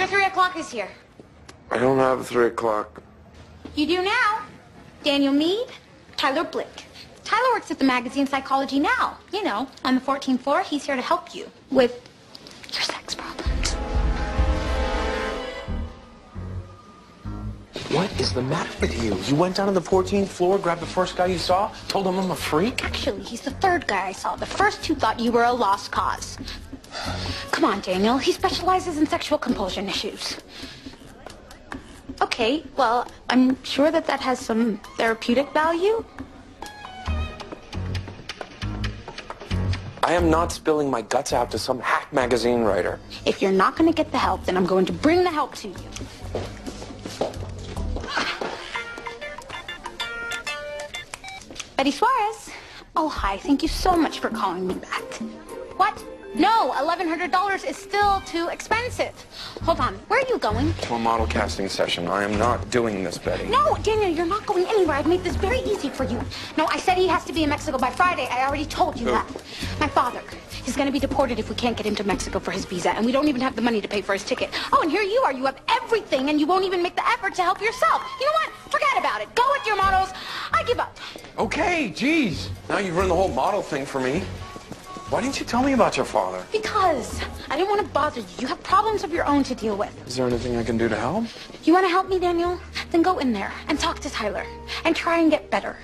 Your 3 o'clock is here. I don't have 3 o'clock. You do now. Daniel Mead, Tyler Blick. Tyler works at the magazine Psychology Now. You know, on the 14th floor, he's here to help you with your sex problems. What is the matter with you? You went down to the 14th floor, grabbed the first guy you saw, told him I'm a freak? Actually, he's the third guy I saw. The first two thought you were a lost cause. Come on, Daniel. He specializes in sexual compulsion issues. Okay, well, I'm sure that has some therapeutic value. I am not spilling my guts out to some hack magazine writer. If you're not going to get the help, then I'm going to bring the help to you. Betty Suarez. Oh, hi. Thank you so much for calling me back. What? No, $1,100 is still too expensive. Hold on. Where are you going? To a model casting session. I am not doing this, Betty. No, Daniel, you're not going anywhere. I've made this very easy for you. No, I said he has to be in Mexico by Friday. I already told you that. My father. He's going to be deported if we can't get him to Mexico for his visa, and we don't even have the money to pay for his ticket. Oh, and here you are. You have everything, and you won't even make the effort to help yourself. You know what? Forget about it. Go with your models. I give up. Okay, geez. Now you've ruined the whole model thing for me. Why didn't you tell me about your father? Because I didn't want to bother you. You have problems of your own to deal with. Is there anything I can do to help? You want to help me, Daniel? Then go in there and talk to Tyler and try and get better.